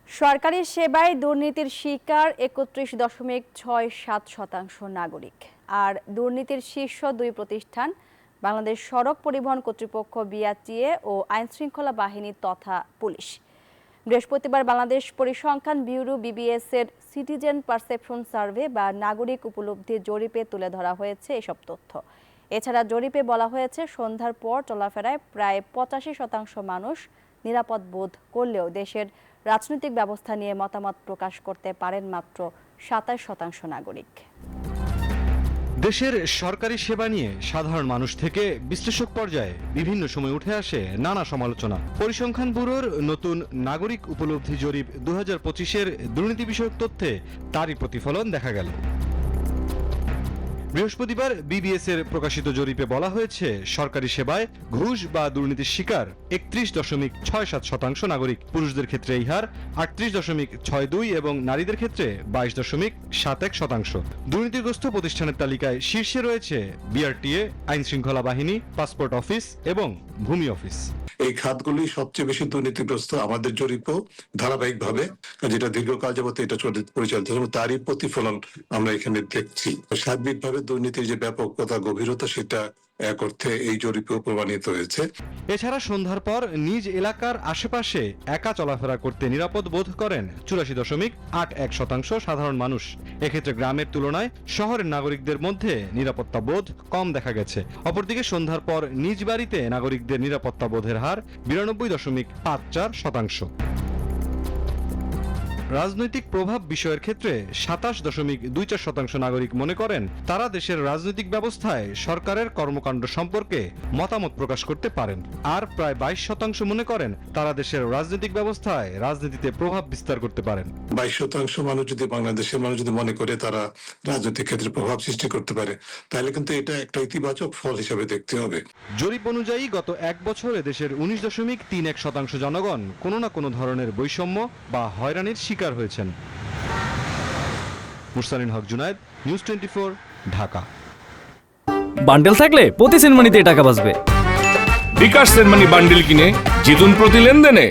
সরকারি সেবায় দুর্নীতির শিকার ৩১.৬৭% নাগরিক। আর দুর্নীতির শীর্ষ দুই প্রতিষ্ঠান বাংলাদেশ সড়ক পরিবহন কর্তৃপক্ষ বিআরটিএ ও আইনশৃঙ্খলা বাহিনী তথা পুলিশ। বৃহস্পতিবার বাংলাদেশ পরিসংখ্যান ব্যুরো বিবিএস এর সিটিজেন পারসেপশন সার্ভে বা নাগরিক উপলব্ধি জরিপে তুলে ধরা হয়েছে এসব তথ্য। এছাড়া জরিপে বলা হয়েছে সন্ধ্যার পর চলাফেরায় প্রায় ৮৫% মানুষ নিরাপদ বোধ করলেও দেশের রাজনৈতিক ব্যবস্থা নিয়ে মতামত প্রকাশ করতে পারেন মাত্র ২৭% নাগরিক। দেশের সরকারি সেবা নিয়ে সাধারণ মানুষ থেকে বিশ্লেষক পর্যায়ে বিভিন্ন সময় উঠে আসে নানা সমালোচনা। পরিসংখ্যান ব্যুরোর নতুন নাগরিক উপলব্ধি জরিপ ২০২৫-এর দুর্নীতি বিষয়ক তথ্যে তারই প্রতিফলন দেখা গেল। বৃহস্পতিবার বিবিএস এর প্রকাশিত জরিপে বলা হয়েছে সরকারি সেবায় ঘুষ বা দুর্নীতির শিকার ৩১.৬৭% নাগরিক। পুরুষদের ক্ষেত্রে এই হার ৩৮.৬২ এবং নারীদের ক্ষেত্রে ২২.৭১%। দুর্নীতিগ্রস্ত প্রতিষ্ঠানের তালিকায় শীর্ষে রয়েছে বিআরটিএ, আইনশৃঙ্খলা বাহিনী, পাসপোর্ট অফিস এবং ভূমি অফিস। এই খাতগুলি সবচেয়ে বেশি দুর্নীতিগ্রস্ত। আমাদের জরিপও ধারাবাহিকভাবে, যেটা দীর্ঘকাল যাবত এটা পরিচালিত, তারই প্রতিফলন আমরা এখানে দেখছি। সার্বিকভাবে দুর্নীতির যে ব্যাপকতা, গভীরতা, সেটা এক অর্থে এই জরিপেও প্রমাণিত হয়েছে। এছাড়া সন্ধ্যার পর নিজ এলাকার আশেপাশে একা চলাফেরা করতে নিরাপদ বোধ করেন ৮৪.৮১% সাধারণ মানুষ। এক্ষেত্রে গ্রামের তুলনায় শহরের নাগরিকদের মধ্যে নিরাপত্তা বোধ কম দেখা গেছে। অপরদিকে সন্ধ্যার পর নিজ বাড়িতে নাগরিকদের নিরাপত্তা বোধের হার ৯২.৫৪%। রাজনৈতিক প্রভাব বিষয়ের ক্ষেত্রে ২৭.২৪% নাগরিক মনে করেন তারা দেশের রাজনৈতিক ব্যবস্থায় সরকারের কর্মকাণ্ড সম্পর্কে মতামত প্রকাশ করতে পারেন। আর প্রায় ২২% মনে করেন তারা দেশের রাজনৈতিক ব্যবস্থায় রাজনীতিতে প্রভাব বিস্তার করতে পারেন। ২২% মানুষ যদি, বাংলাদেশের মানুষ যদি মনে করে তারা রাজনৈতিক ক্ষেত্রে প্রভাব সৃষ্টি করতে পারে, তাহলে কিন্তু এটা একটা ইতিবাচক ফল হিসেবে দেখতে হবে। জরিপ অনুযায়ী গত এক বছরে দেশের ১৯.৩১% জনগণ কোনো না কোনো ধরনের বৈষম্য বা হয়রানির শিকার হয়েছেন। মুরসালিন হক জুনায়েদ, নিউজ 24, ঢাকা। বান্ডেল থাকলে প্রতি সেনমানিতে টাকা বাঁচবে। বিকাশ সেনমানি বান্ডেল কিনে জিতুন প্রতি লেনদেনে।